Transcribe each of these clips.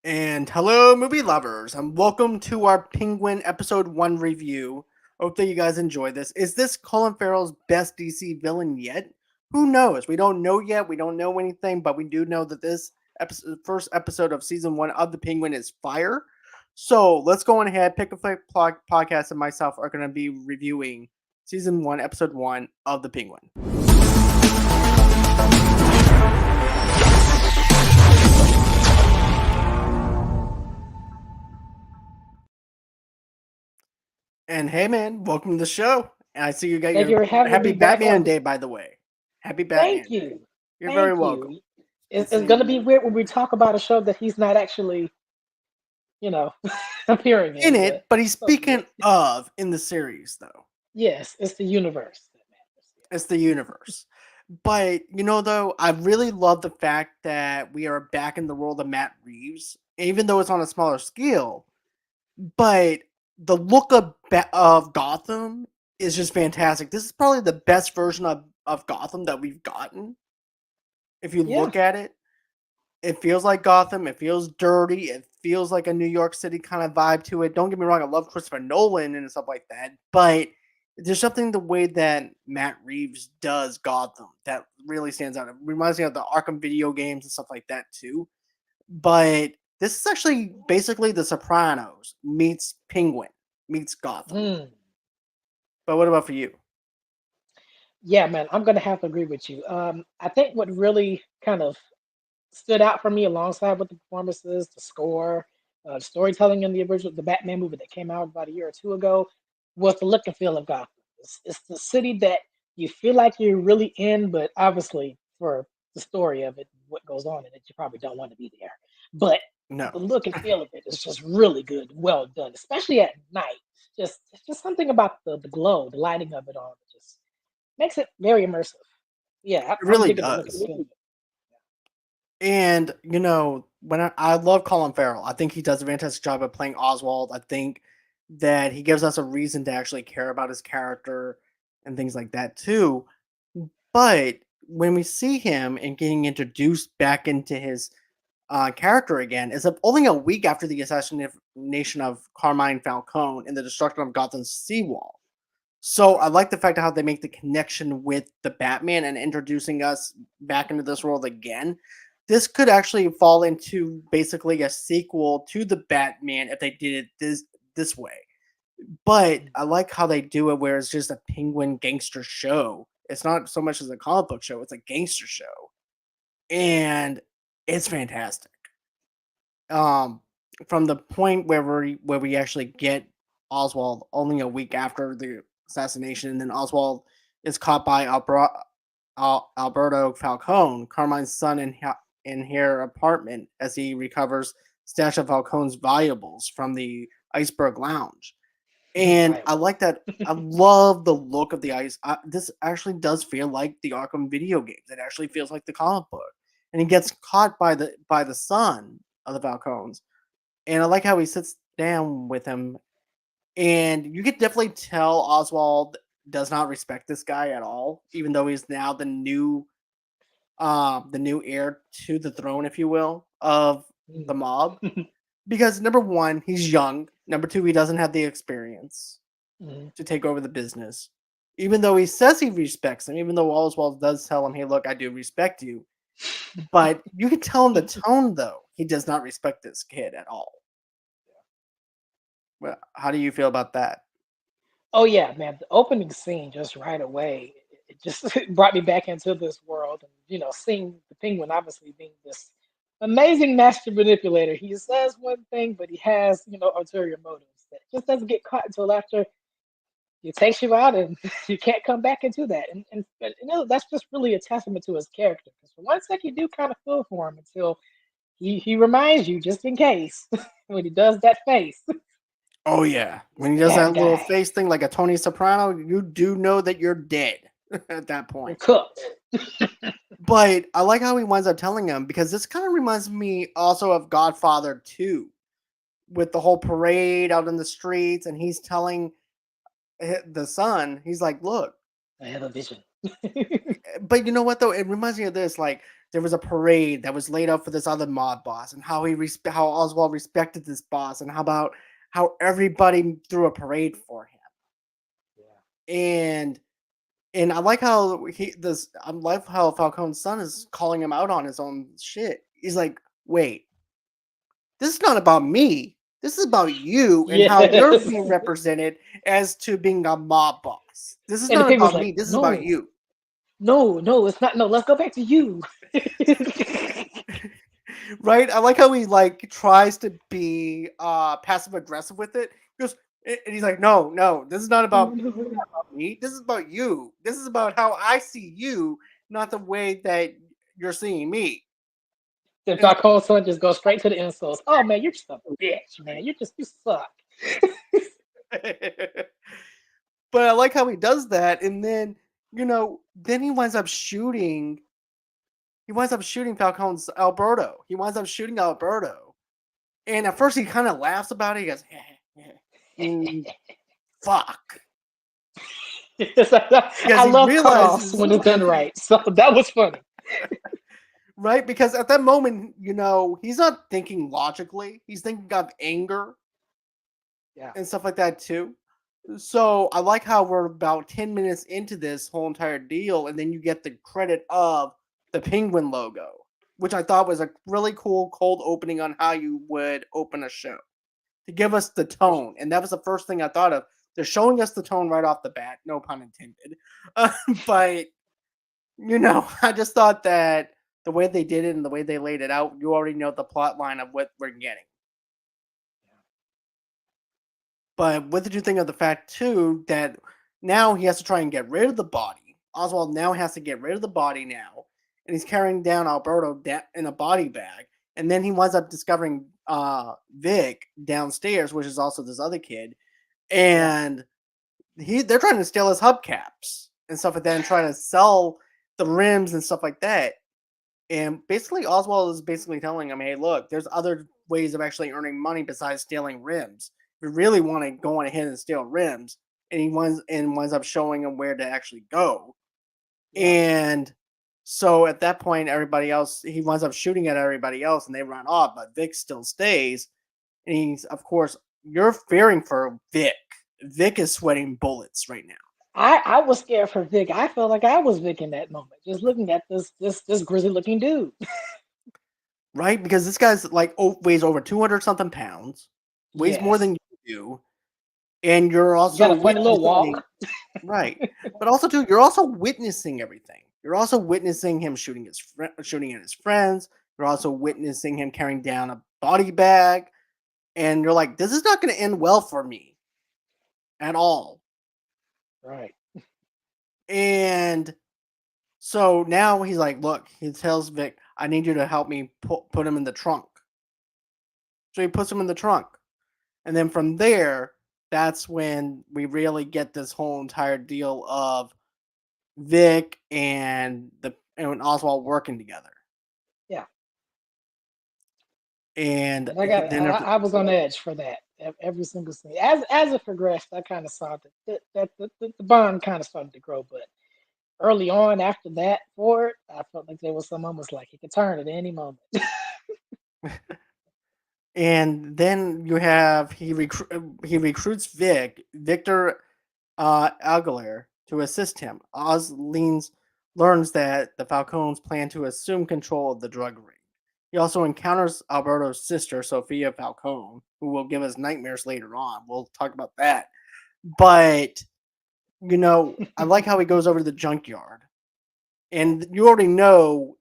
And hello, movie lovers, and welcome to our Penguin Episode 1 review. Hope that you guys enjoy this. Is this Colin Farrell's best DC villain yet? Who knows? We don't know yet. We don't know anything, but we do know that this first episode of season 1 of The Penguin is fire. So let's go on ahead. Pick a Flick podcast and myself are going to be reviewing season 1, episode 1 of The Penguin. And hey, man, welcome to the show. And I see you got Thank you your for having happy me back Batman on. Day, by the way. Happy Batman Thank Day. you. You're very Thank welcome. you. And It's going see to be weird when we talk about a show that he's not actually, you know, appearing in in, but it, but he's so be speaking it. of in the series, though. Yes, it's the universe that matters. It's the universe. But, though, I really love the fact that we are back in the world of Matt Reeves, even though it's on a smaller scale. But the look of Gotham is just fantastic. This is probably the best version of Gotham that we've gotten. If you Yeah. look at it, it feels like Gotham. It feels dirty. It feels like a New York City kind of vibe to it. Don't get me wrong. I love Christopher Nolan and stuff like that. But there's something the way that Matt Reeves does Gotham that really stands out. It reminds me of the Arkham video games and stuff like that too. But this is actually basically The Sopranos meets Penguin meets Gotham. Mm. But what about for you? Yeah, man, I'm going to have to agree with you. I think what really kind of stood out for me alongside with the performances, the score, the storytelling in the Batman movie that came out about a year or two ago, was the look and feel of Gotham. It's the city that you feel like you're really in, but obviously for the story of it, what goes on in it, you probably don't want to be there. But the No. look and feel of it is just really good, well done, especially at night. It's just something about the glow, the lighting of it all, that just makes it very immersive. Yeah, It I'm really digging the look and does. feel of it. And when I love Colin Farrell, I think he does a fantastic job of playing Oswald. I think that he gives us a reason to actually care about his character and things like that too. But when we see him and getting introduced back into his character again, is only a week after the assassination of Carmine Falcone and the destruction of Gotham's seawall. So I like the fact of how they make the connection with the Batman and introducing us back into this world again. This could actually fall into basically a sequel to the Batman if they did it this way. But Mm. I like how they do it where it's just a penguin gangster show. It's not so much as a comic book show, it's a gangster show. And it's fantastic. Um from the point where we actually get Oswald only a week after the assassination, and then Oswald is caught by Alberto Falcone, Carmine's son, in her apartment as he recovers stash of Falcone's valuables from the Iceberg Lounge. And I Wild. like that. I love the look of the ice. This actually does feel like the Arkham video games. It actually feels like the comic book. And he gets caught by the son of the Falcones. And I like how he sits down with him, and you could definitely tell Oswald does not respect this guy at all, even though he's now the new heir to the throne, if you will, of the Mm. mob. Because number one, he's young. Number two, he doesn't have the experience Mhm. to take over the business. Even though he says he respects him, even though Oswald does tell him, "Hey, look, I do respect you," but you can tell in the tone though he does not respect this kid at all. Well, how do you feel about that? Oh yeah, man. The opening scene just right away, it just brought me back into this world. And seeing the penguin obviously being this amazing master manipulator. He says one thing, but he has, ulterior motives that just doesn't get caught until after he takes you out and you can't come back into that. And that's just really a testament to his character. Because for one second you do kind of feel for him until he reminds you, just in case, when he does that face. Oh yeah, He's when he the does bad that little guy. face thing like a Tony Soprano, you do know that you're dead at that You're point. cooked. But I like how he winds up telling him, because this kind of reminds me also of Godfather 2 with the whole parade out in the streets, and he's telling the son, he's like, "Look, I have a vision. but you know what though? It reminds me of this. Like, there was a parade that was laid out for this other mob boss, and how Oswald respected this boss, and how about how everybody threw a parade for him. Yeah. And I like how I like how Falcone's son is calling him out on his own shit. He's like, "Wait, this is not about me. This is about you and how you're Yes. being represented as to being a mob boss. This is And the not pig was about like, me. This is about no, you." no, no, it's not. No, let's go back to you. Right? I like how he like tries to be passive aggressive with it. He goes and he's like, "No, no, this is not No, about no. me. This is about you. This is about how I see you, not the way that you're seeing me." Then And Falcone's son just goes straight to the insults. Oh man, you're just a bitch, man. You suck. but I like how he does that, and then then he winds up shooting Falcone's Alberto. He winds up shooting Alberto. And at first he kind of laughs about it. He goes, "Mm, fuck." Yes, Because I he love cutoffs realizes, when it's done right. So that was funny. right? Because at that moment, he's not thinking logically. He's thinking of anger Yeah. and stuff like that too. So I like how we're about 10 minutes into this whole entire deal, and then you get the credit of the penguin logo, which I thought was a really cool cold opening on how you would open a show to give us the tone. And that was the first thing I thought of. They're showing us the tone right off the bat, no pun intended. But I just thought that the way they did it and the way they laid it out, you already know the plot line of what we're getting. But what did you think of the fact too that now he has to try and get rid of the body? Oswald now has to get rid of the body now, and he's carrying down Alberto in a body bag, and then he winds up discovering Vic downstairs, which is also this other kid, Yeah. and they're trying to steal his hubcaps and stuff like that, and trying to sell the rims and stuff like that. And basically, Oswald is basically telling him, "Hey, look, there's other ways of actually earning money besides stealing rims. If you really want to go on ahead and steal rims," and winds up showing him where to actually go. Yeah. And so at that point, everybody else he winds up shooting at everybody else, and they run off. But Vic still stays, and he's of course you're fearing for Vic. Vic is sweating bullets right now. I was scared for Vic. I felt like I was Vic in that moment, just looking at this grizzly looking dude. Right? Because this guy's like weighs over 200 something pounds, weighs more Yes. than you do, and you're You got also a funny little witnessing, walk. right? But also too, you're also witnessing everything. You're also witnessing him shooting at his friends. You're also witnessing him carrying down a body bag, and you're like, this is not going to end well for me at all. Right. And so now he's like, look, he tells Vic, I need you to help me put him in the trunk. So he puts him in the trunk. And then from there, that's when we really get this whole entire deal of Vic and Oswald working together. Yeah. And And then after, I was on edge for that every single scene. As it progressed, I kind of saw the bond kind of started to grow. But early on, after that forward, I felt like there was some almost like he could turn at any moment. and then you have he recruits Victor Aguilar to assist him. Learns that the Falcones plan to assume control of the drug ring. He also encounters Alberto's sister, Sophia Falcone, who will give us nightmares later on. We'll talk about that. But, I like how he goes over to the junkyard. And you already know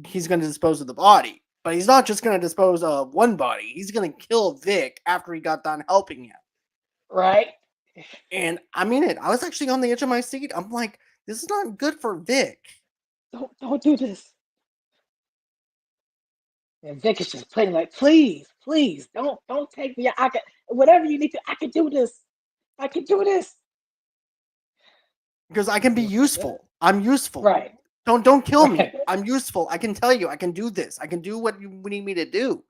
he's going to dispose of the body. But he's not just going to dispose of one body. He's going to kill Vic after he got done helping him. Right? And I mean it. I was actually on the edge of my seat. I'm like, this is not good for Vic. Don't do this. And Vic is just playing like, please, don't take me. I can whatever you need to. I can do this. I can do this. Because I can be He was like, yeah, useful. I'm useful. right, Don't kill me. right, I'm useful. I can tell you. I can do this. I can do what you need me to do.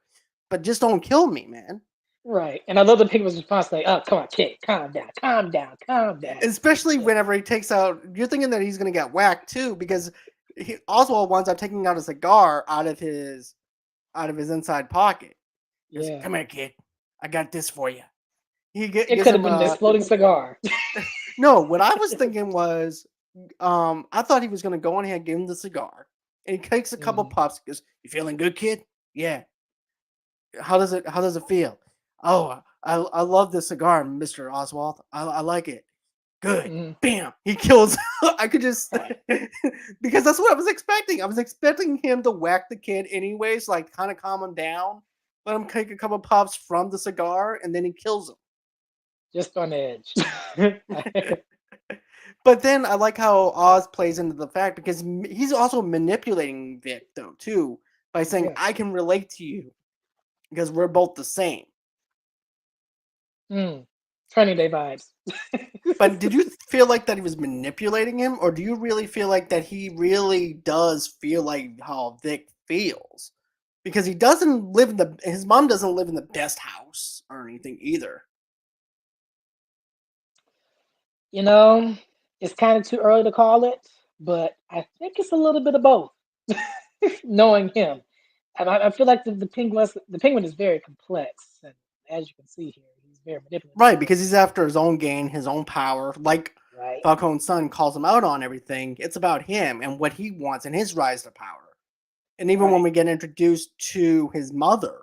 But just don't kill me, man. right. And I love the people's response, like, oh, come on, kid, calm down, calm down, calm down. Especially Yeah, whenever he takes out. You're thinking that he's gonna get whacked too, because Oswald winds up taking out a cigar out of his inside pocket. He goes, Yeah. "Come here, kid. I got this for you." It Gives could have him been an a exploding cigar. no. What I was thinking was, I thought he was gonna go on ahead and give him the cigar, and he takes a couple Mhm. puffs. He goes, "You feeling good, kid? Yeah. How does it feel? Oh, I love this cigar, Mister Oswald. I like it. Good. Mhm. Bam! He kills. I could just because that's what I was expecting. I was expecting him to whack the kid anyways, like kind of calm him down, let him take a couple puffs from the cigar, and then he kills Just on edge. him. But then I like how Oz plays into the fact because he's also manipulating Vic though too by saying Yeah. I can relate to you because we're both the same. Mm. Training day vibes. But did you feel like that he was manipulating him, or do you really feel like that he really does feel like how Vic feels? Because he doesn't live in his mom doesn't live in the best house or anything either. You know, it's kind of too early to call it, but I think it's a little bit of both. Knowing him, and I feel like the penguin is very complex, and as you can see here, he's very manipulative. Right, because he's after his own gain, his own power. Like Right, Falcone's son calls him out on everything. It's about him and what he wants and his rise to power. And even when right. we get introduced to his mother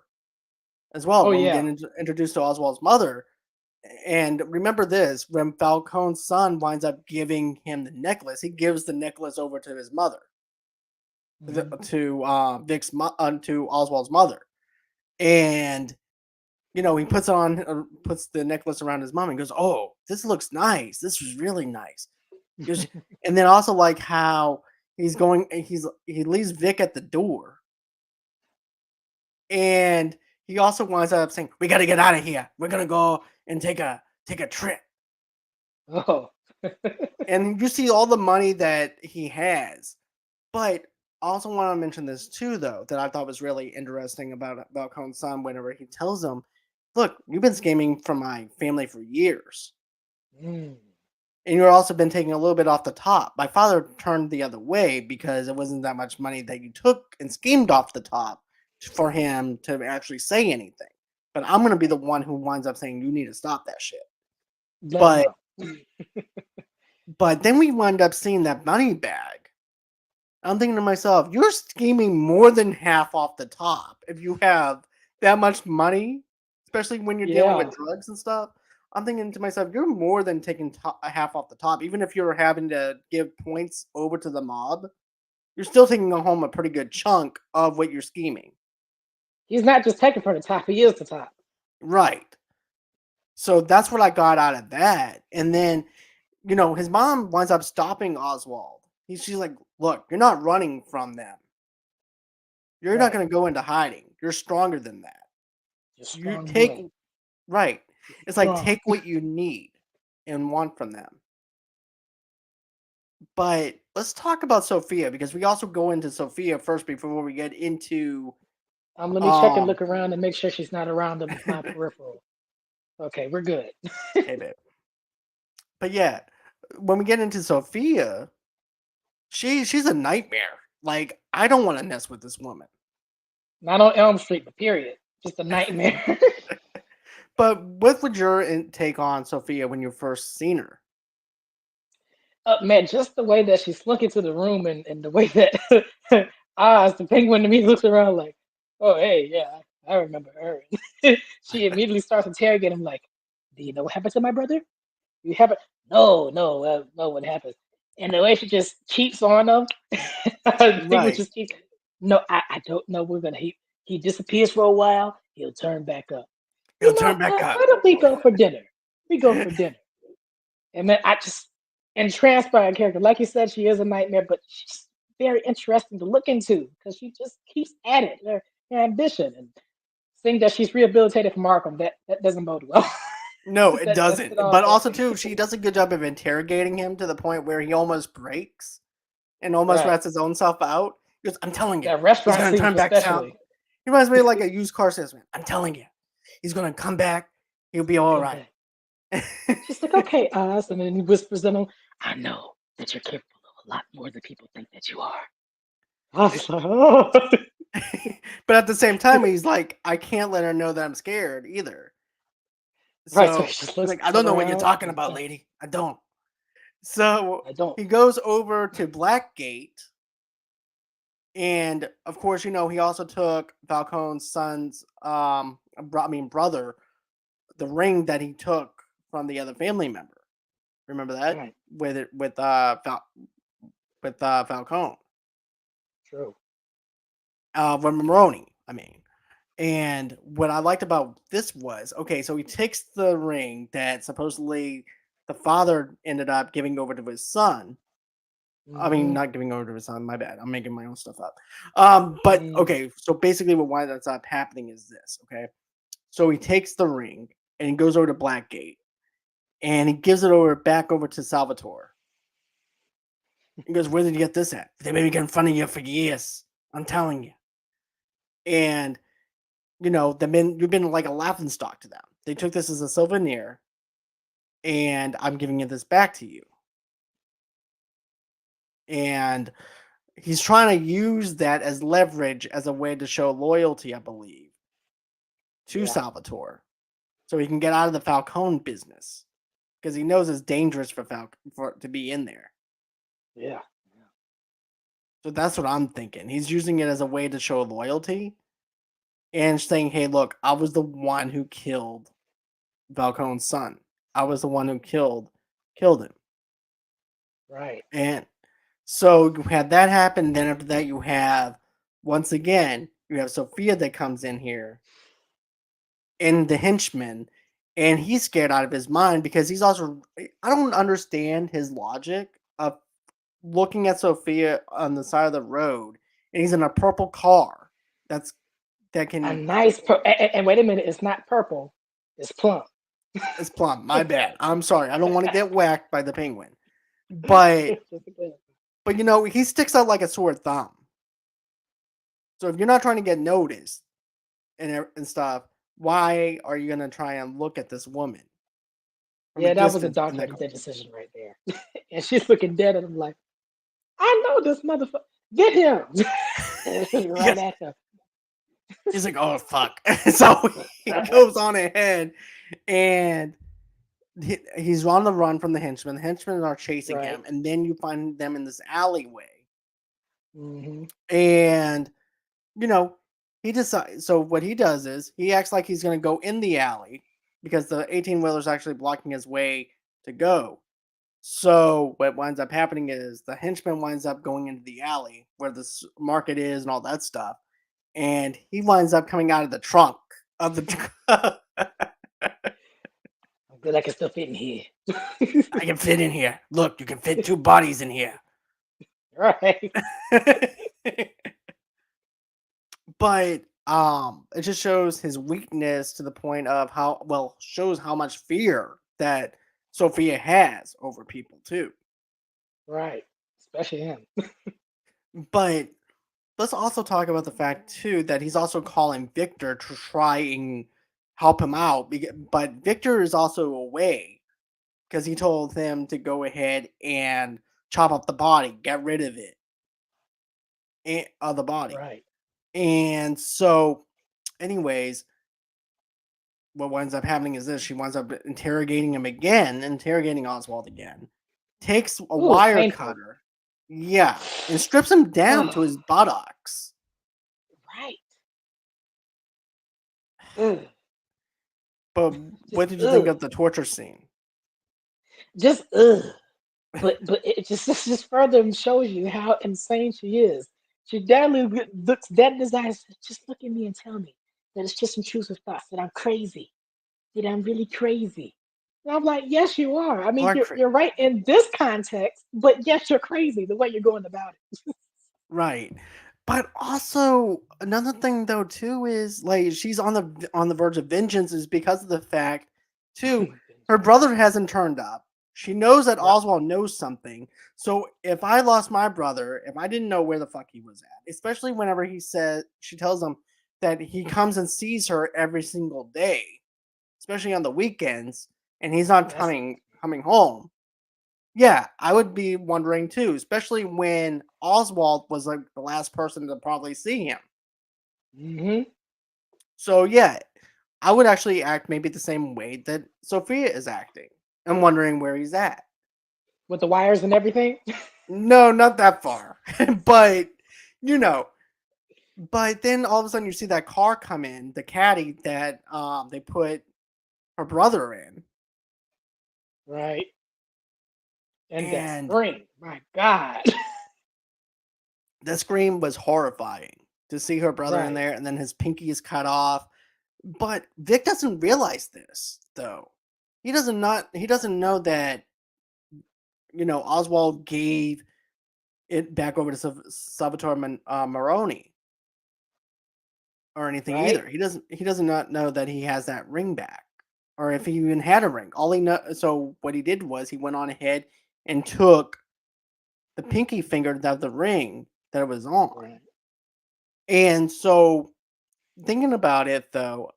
as well, Oh when we get yeah. introduced to Oswald's mother, and remember this, when Falcone's son winds up giving him the necklace, he gives the necklace over to his mother, Hmm. to Oswald's mother, and he puts the necklace around his mom and goes, "Oh, this looks nice. This is really nice." Goes, and then also like how he leaves Vic at the door, and he also winds up saying, "We got to get out of here. We're gonna go and take a trip." Oh. And you see all the money that he has. But I also want to mention this too, though, that I thought was really interesting about Cohen's son whenever he tells him, "Look, you've been scheming for my family for years. Mm. And you've also been taking a little bit off the top. My father turned the other way because it wasn't that much money that you took and schemed off the top for him to actually say anything. But I'm going to be the one who winds up saying, you need to stop that shit." Let him But know. but then we wind up seeing that money bag. I'm thinking to myself, you're scheming more than half off the top if you have that much money, especially when you're dealing Yeah, with drugs and stuff. I'm thinking to myself, you're more than taking half off the top. Even if you're having to give points over to the mob, you're still taking home a pretty good chunk of what you're scheming. he's not just taking from the top; he is the top. Right. So that's what I got out of that. And then, his mom winds up stopping Oswald. She's like, look, you're not running from them. You're not Right, going to go into hiding. You're stronger than that. just You strong take boy. right. It's like Strong. take what you need and want from them. But let's talk about Sophia because we also go into Sophia first before we get into Let me check and um look around and make sure she's not around in my peripheral. Okay, we're good. hey babe. But yeah, when we get into Sophia, she's a nightmare. Like I don't want to mess with this woman. Not on Elm Street, but period. Just a nightmare. But what would your take on Sophia when you first seen her? Man, just the way that she slunk into the room and the way that Oz, the penguin, to me looks around like, oh, hey, yeah, I remember her. She immediately starts interrogating him like, do you know what happened to my brother? You haven't? No, no, no, what happened? And the way she just cheats on him, the penguin Right. just keeps, no, I don't know. He disappears for a while. He'll turn back up. He'll turn back Why up. don't we go for dinner? We go for dinner. And then I just entranced by her character. Like you said, she is a nightmare, but she's very interesting to look into because she just keeps at it. Her ambition and seeing that she's rehabilitated from Arkham, that doesn't bode well. No, it That's it doesn't. all But for also too, she does a good job of interrogating him to the point where he almost breaks and almost right. rats his own self out. He goes, "I'm telling you, That he's restaurant gonna scene, turn back down." especially. He reminds me of like a used car salesman. "I'm telling you, he's gonna come back. He'll He's be gonna all come right." back. She's like, okay, Oz, and then he whispers in him, I know that you're capable of a lot more than people think that you are. I was like, oh. But at the same time, he's like, I can't let her know that I'm scared either. Right, so he So just he's looks, like, I don't turn know what you're around, talking and about, lady. I don't. So I don't. he goes over to Blackgate, and of course, he also took Falcone's son's, brother, the ring that he took from the other family member. Remember that Right, with it with Falcone, true. with Maroni. I mean, and what I liked about this was, okay, so he takes the ring that supposedly the father ended up giving over to his son. I mean, Hmm. not giving over to his son. My bad. I'm making my own stuff up. But Mm, okay, so basically, what winds up happening is this. Okay, so he takes the ring and he goes over to Blackgate and he gives it back over to Salvatore. He goes, "Where did you get this at? They made me get in front of you for years. I'm telling you." And the men, you've been like a laughing stock to them. They took this as a souvenir, and I'm giving you this back to you. And he's trying to use that as leverage as a way to show loyalty, I believe, to yeah, Salvatore, so he can get out of the Falcone business because he knows it's dangerous for to be in there. yeah, So that's what I'm thinking. He's using it as a way to show loyalty and saying, "Hey, look, I was the one who killed Falcone's son. I was the one who killed him." right. And so you had that happen. Then after that, you have once again you have Sophia that comes in here and the henchman, and he's scared out of his mind because he's also, I don't understand his logic of looking at Sophia on the side of the road, and he's in a purple car that's that A can nice, and wait a minute, it's not purple, it's plum. it's plumb. My bad. I'm sorry. I don't want to get whacked by the penguin, but Just again. he sticks out like a sore thumb. So if you're not trying to get noticed and stuff, why are you gonna try and look at this woman from a Yeah, that was a distance in doctor that dead car? decision right there. And she's looking dead at him like, I know this motherfucker. Get him. Right Yes. at him. He's like, "Oh fuck!" So he goes on ahead, and he's on the run from the henchmen. The henchmen are chasing Right. him, and then you find them in this alleyway, Hmm. and you know he decides. So what he does is he acts like he's going to go in the alley because the 18 wheeler is actually blocking his way to go. So what winds up happening is the henchman winds up going into the alley where the market is and all that stuff, and he winds up coming out of the trunk of the truck. I'm good I can still fit in here. I can fit in here. Look, you can fit two bodies in here. Right. But it just shows his weakness to the point of shows how much fear that Sophia has over people too. Right. Especially him. But let's also talk about the fact too that he's also calling Victor to try and help him out. But Victor is also away because he told him to go ahead and chop up the body, get rid of it, of the body. Right. And so, anyways, what winds up happening is this: she winds up interrogating him again, interrogating Oswald again. Takes a Ooh, wire painful. cutter, yeah, and strips him down to Oh, his buttocks. right. Ugh. But Just what did you think ugh. of the torture scene? Just ugh. But it just further shows you how insane she is. She definitely looks dead in his eyes. Just look at me and tell me that it's just intrusive thoughts, that I'm crazy, that I'm really crazy. And I'm like, yes, you are. I You mean, are you're right in this context, but yes, you're crazy the way you're going about it. right. But also another thing though too is like she's on the verge of vengeance is because of the fact too her brother hasn't turned up. She knows that Yep, Oswald knows something. So if I lost my brother, if I didn't know where the fuck he was at, especially whenever she tells him that he comes and sees her every single day, especially on the weekends, and he's not that's coming home. Yeah, I would be wondering too, especially when Oswald was like the last person to probably see him. Hmm. So yeah, I would actually act maybe the same way that Sophia is acting. I'm wondering where he's at. With the wires and everything. No, not that far. But you know, but then all of a sudden you see that car come in, the caddy that they put her brother in. Right. And that And scream. My God. the scream was horrifying to see her brother in Right. there and then his pinky is cut off. But Vic doesn't realize this though. He doesn't know that Oswald gave it back over to Salvatore Maroni or anything Right. either. He doesn't not know that he has that ring back, or if he even had a ring. All he know. So what he did was he went on ahead and took the pinky finger of the ring that it was on. Right. And so thinking about it though,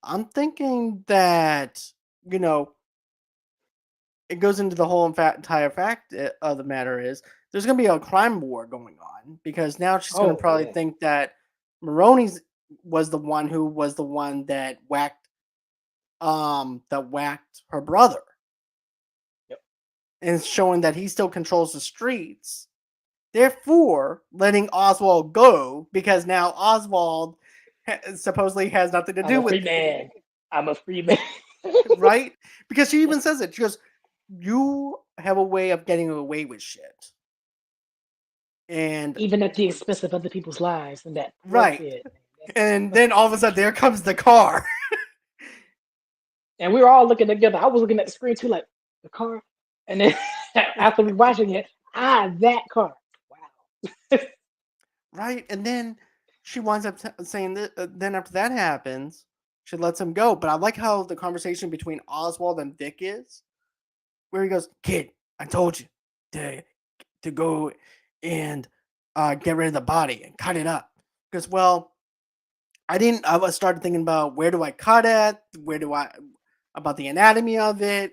I'm thinking that you know it goes into the whole entire fact of the matter is there's going to be a crime war going on because now she's going to Oh probably yeah. think that Maroney's was the one that whacked her brother, Yep. and it's showing that he still controls the streets, therefore letting Oswald go because now Oswald supposedly has nothing to I'm do a with free man. I'm a free man. right, because she even says it. She goes, you have a way of getting away with shit. And Even at the expense of other people's lives and that poor right. kid. And then all of a sudden there comes the car. And we were all looking together. I was looking at the screen too, like the car. And then after we watching it, that car. Wow. Right. And then she winds up saying that then after that happens, she lets him go. But I like how the conversation between Oswald and Vic is, where he goes, "Kid, I told you to go and get rid of the body and cut it up." Because well, I didn't. I was started thinking about where do I cut it? Where do I about the anatomy of it?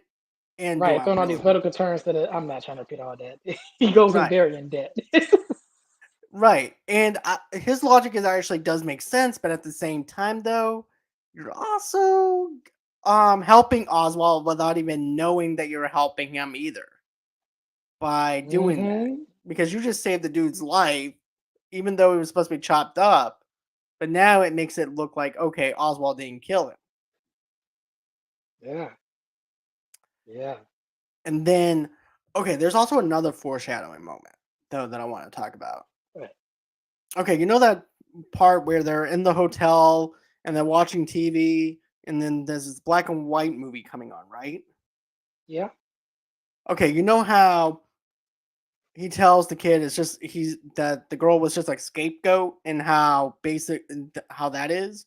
And do Right, I throwing all these really medical terms that I'm not trying to repeat all that. He goes in right? very in debt. Right, and his logic is actually does make sense, but at the same time, though, you're also helping Oswald without even knowing that you're helping him either by doing that Hmm. because you just saved the dude's life, even though he was supposed to be chopped up. But now it makes it look like okay, Oswald didn't kill him, Yeah, yeah. and then okay, there's also another foreshadowing moment though that I want to talk about. Right. Okay, you know that part where they're in the hotel and they're watching TV, and then there's this black and white movie coming on, right? Yeah. Okay, you know how he tells the kid it's just he's that the girl was just like scapegoat and how basic and how that is.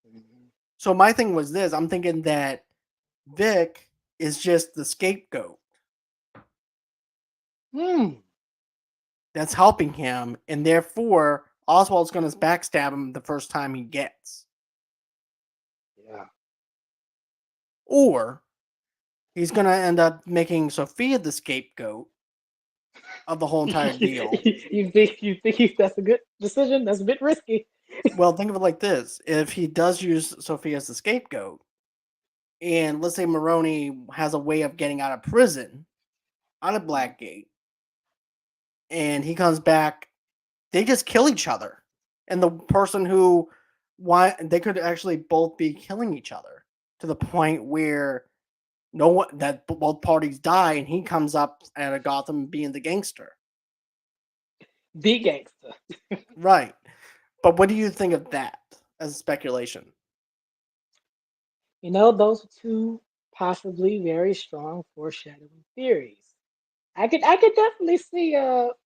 Mhm. So my thing was this: I'm thinking that Vic is just the scapegoat Hmm. that's helping him, and therefore Oswald's going to backstab him the first time he gets, Yeah. or he's going to end up making Sophia the scapegoat of the whole entire deal. You think that's a good decision? That's a bit risky. Well, think of it like this: if he does use Sophia as the scapegoat, and let's say Maroney has a way of getting out of prison on a Blackgate, and he comes back, they just kill each other, and the person who why they could actually both be killing each other to the point where no one that both parties die, and he comes up at a Gotham being the gangster, The gangster. right? But what do you think of that as speculation? Those are two possibly very strong foreshadowing theories. I could definitely see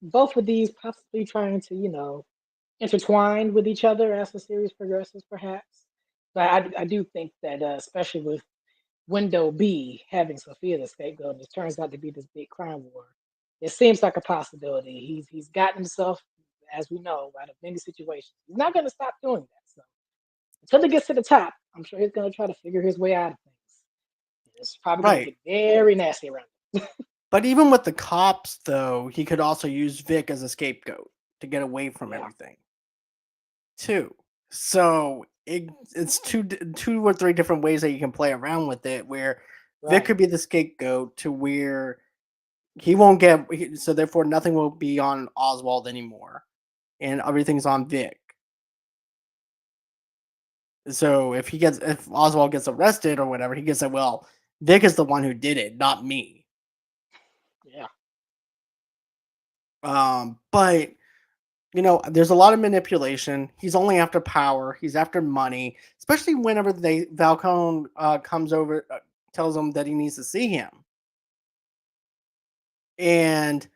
both of these possibly trying to, intertwine with each other as the series progresses, perhaps. But I do think that, especially with Window B having Sophia the scapegoat, and it turns out to be this big crime war. It seems like a possibility. He's gotten himself, as we know, out of many situations. He's not going to stop doing that. So until he gets to the top, I'm sure he's going to try to figure his way out of things. It's probably going to Right. get very nasty around him. But even with the cops, though, he could also use Vic as a scapegoat to get away from Yeah, everything too. So it's two or three different ways that you can play around with it. Where Vic right. could be the scapegoat to where he won't get, so therefore nothing will be on Oswald anymore, and everything's on Vic. So if Oswald gets arrested or whatever, he gets it. Well, Vic is the one who did it, not me. Yeah, But there's a lot of manipulation. He's only after power. He's after money, especially whenever they Falcone comes over, tells him that he needs to see him, and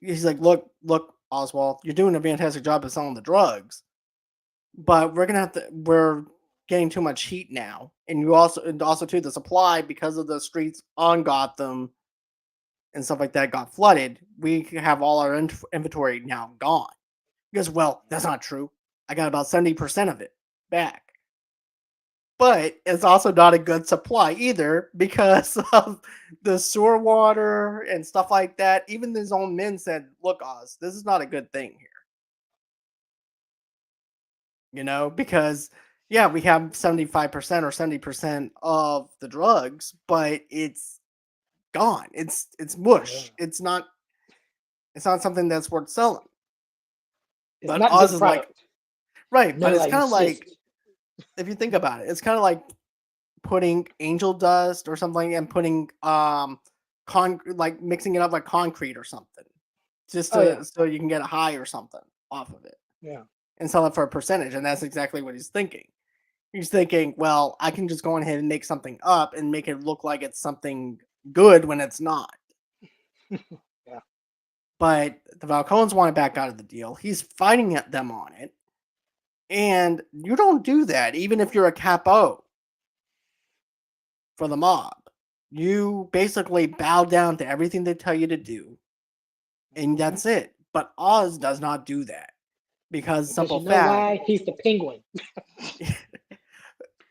he's like, "Look, Oswald, you're doing a fantastic job of selling the drugs, but we're getting too much heat now, and also too the supply because of the streets on Gotham and stuff like that got flooded. We have all our inventory now gone." He goes, "Well, that's not true. I got about 70% of it back." But it's also not a good supply either because of the sewer water and stuff like that. Even his own men said, "Look, Oz, this is not a good thing here." Because yeah, we have 75% or 70% of the drugs, but it's gone. It's yeah. mush. It's not something that's worth selling. It's But not Oz good is like, product. right, but No, it's I kind of like, insist. if you think about it, it's kind of like putting angel dust or something and putting like mixing it up like concrete or something, just Oh yeah, to so you can get a high or something off of it yeah. and sell it for a percentage. And that's exactly what he's thinking. He's thinking, well, I can just go ahead and make something up and make it look like it's something good when it's not. Yeah. But the Falcons want to back out of the deal. He's fighting at them on it. And you don't do that, even if you're a capo for the mob. You basically bow down to everything they tell you to do, and Mhm. that's it. But Oz does not do that because Because simple you know fact. why? He's the penguin.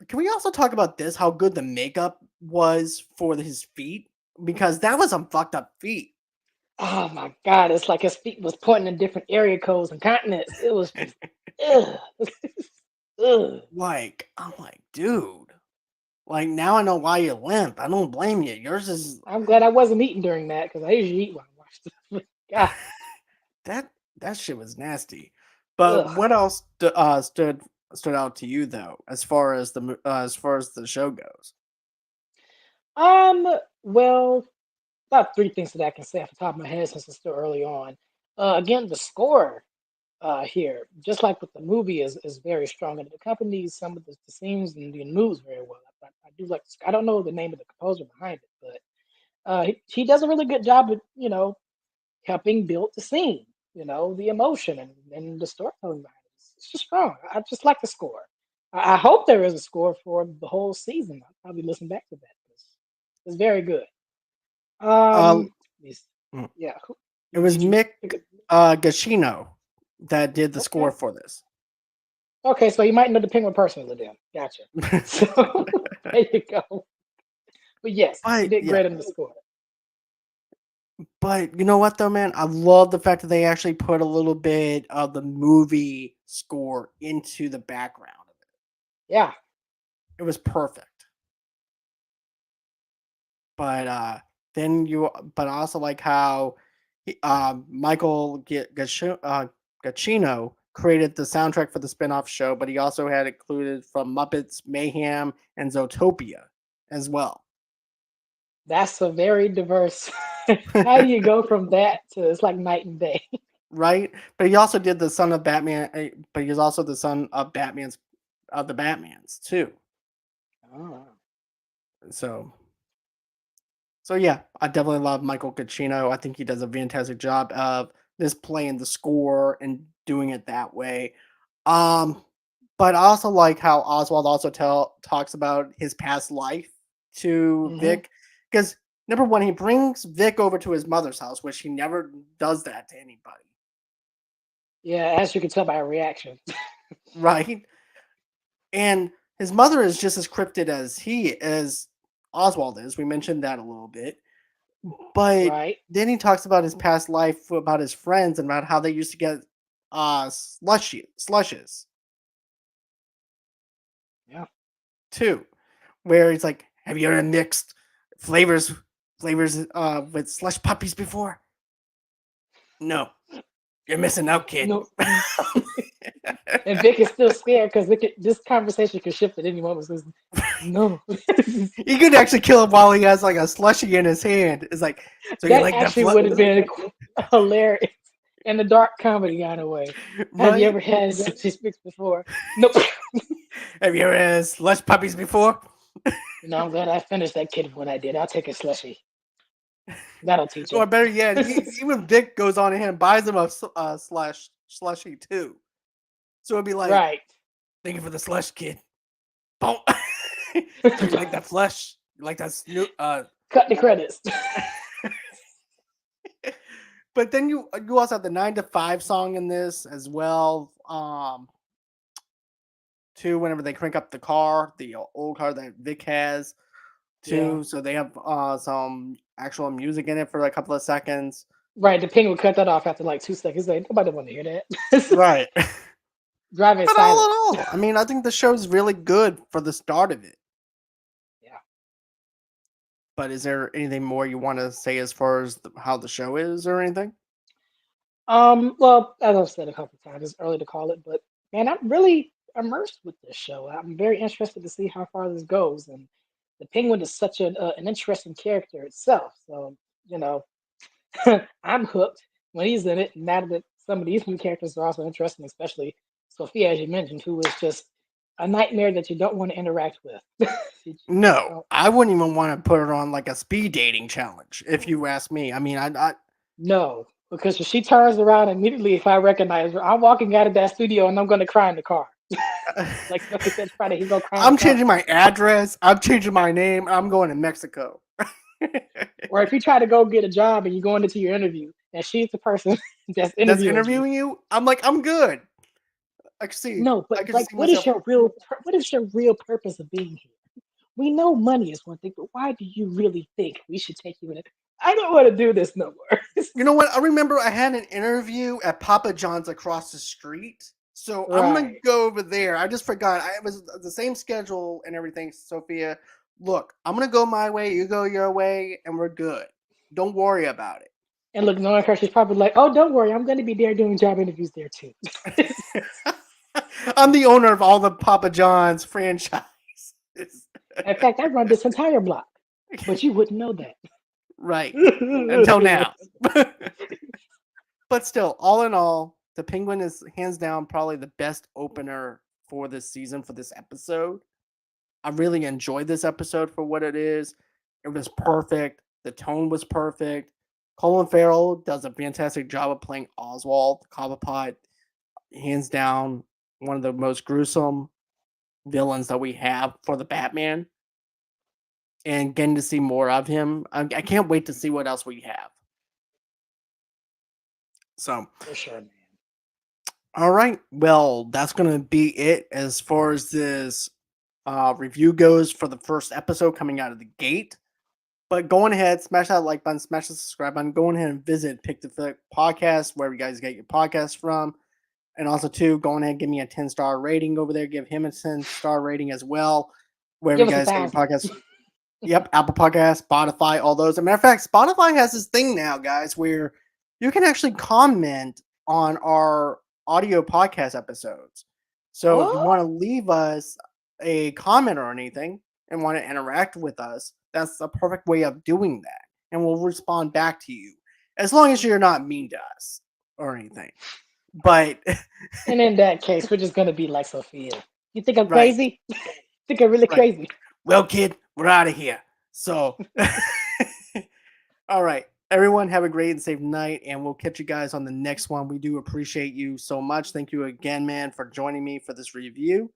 Can we also talk about this? How good the makeup was for his feet, because that was some fucked up feet. Oh my God! It's like his feet was pointing in different area codes and continents. It was just, ugh, ugh. I'm like, dude. Like now I know why you limp. I don't blame you. Yours is I'm glad I wasn't eating during that because I usually eat while I watch this. God, that that shit was nasty. But ugh. what else stood out to you though, as far as the show goes? Um. Well, about three things that I can say off the top of my head since it's still early on. Again, the score here, just like with the movie, is very strong and it accompanies some of the scenes and the moves very well. I do like. I don't know the name of the composer behind it, but he does a really good job of helping build the scene, the emotion and the storytelling behind it. It's just strong. I just like the score. I hope there is a score for the whole season. I'll probably listen back to that. It's very good. Uh, Yes, mm, yeah. it was Did you Mick pick it? Gacchino that did the score Okay. for this. Okay, so you might know the penguin personally then. Gotcha. So there you go. But yes, he But did yeah, great in the score. but you know what though, man? I love the fact that they actually put a little bit of the movie score into the background of it. Yeah, It was perfect. But but I also like how Michael Giacchino created the soundtrack for the spin-off show, but he also had included from Muppets Mayhem and Zootopia as well. that's a very diverse. How do you go from that to it's like night and day? Right? But he also did the son of Batman, but he's also the son of the Batmans too. Oh, So yeah, I definitely love Michael Giacchino. I think he does a fantastic job of this playing the score and doing it that way. Um, but I also like how Oswald also talks about his past life to hmm Vic, because number one, he brings Vic over to his mother's house, which he never does that to anybody, yeah. As you can tell by her reaction. right? And his mother is just as cryptid as Oswald is. We mentioned that a little bit. But Right. then he talks about his past life, about his friends, and about how they used to get slushes Yeah. too. Where he's like, "Have you ever mixed flavors with slush puppies before?" No, you're missing out, kid. No. And Vic is still scared because this conversation could shift at any moment. Says, no. You could actually kill him while he has like a slushy in his hand. It's like, so you That like that actually flush, would have been hilarious in the dark comedy kind of way. Have you right? ever had such a mix before? Nope. Have you ever had slush puppies before? I'm glad I finished that kid when I did. I'll take a slushy. That'll teach him. Or better yet, even Vic goes on ahead and buys him a slushy too. So it'd be like, Right. thank you for the slush, kid. Boom. So you like that flush? You like that Cut the credits. But then you also have the 9 to 5 song in this as well. Too, whenever they crank up the car, the old car that Vic has Yeah. too. So they have some actual music in it for a couple of seconds. Right. The penguin cut that off after like 2 seconds. Like, nobody want to hear that. Right. Driving But all in silence. all, I mean, I think the show's really good for the start of it. Yeah. But is there anything more you want to say as far as how the show is or anything? Well, as I've said a couple times, it's early to call it, but man, I'm really immersed with this show. I'm very interested to see how far this goes. And the penguin is such an interesting character itself. So, you know, I'm hooked when he's in it. Now that some of these new characters are also interesting, especially Sophia, as you mentioned, who is just a nightmare that you don't want to interact with. You just No, don't. I wouldn't even want to put her on like a speed dating challenge if you ask me. I mean, I No, because if she turns around immediately, if I recognize her, I'm walking out of that studio and I'm going to cry in the car. Like Sophie said Friday, he's going to cry in the I'm car. changing my address. I'm changing my name. I'm going to Mexico. Or if you try to go get a job and you're going into your interview and she's the person that's That's interviewing you. interviewing you. I'm like, I'm good. I can see. No, but I can like, see what is myself. your what is your real purpose of being here? We know money is one thing, but why do you really think we should take you in it? I don't want to do this no more. You know what? I remember I had an interview at Papa John's across the street. So I'm gonna Right. go over there. I just forgot. It was the same schedule and everything, Sophia. Look, I'm gonna go my way, you go your way, and we're good. Don't worry about And look, knowing her, she's probably like, oh, don't worry, I'm going to be there doing job interviews there too. it. I'm the owner of all the Papa John's franchises. In fact, I run this entire block, but you wouldn't know that. Right. Until now. But still, all in all, the Penguin is hands down probably the best opener for this season, for this episode. I really enjoyed this episode for what it is. It was perfect. The tone was perfect. Colin Farrell does a fantastic job of playing Oswald Cobblepot. Hands down, one of the most gruesome villains that we have for the Batman. And getting to see more of him, I can't wait to see what else we have. So, For sure, man. all right. Well, that's going to be it as far as this review goes for the first episode coming out of the gate. But go on ahead, smash that like button, smash the subscribe button. Go on ahead and visit Pick the Flick podcast, wherever you guys get your podcast from. And also, too, go on ahead and give me a 10-star rating over there. Give him a 10-star rating as well, wherever Give you us a guys get your thousand. podcast. Yep, Apple Podcast, Spotify, all those. As a matter of fact, Spotify has this thing now, guys, where you can actually comment on our audio podcast episodes. So if you want Oh, to leave us a comment or anything and want to interact with us, that's the perfect way of doing that. And we'll respond back to you. As long as you're not mean to us or anything. But and in that case, we're just gonna be like Sophia. You think I'm right, crazy? Think I'm really right. crazy? Well, kid, we're out of here. So all right. Everyone, have a great and safe night, and we'll catch you guys on the next one. We do appreciate you so much. Thank you again, man, for joining me for this review.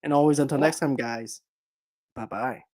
And always until Yeah. next time, guys. Bye bye.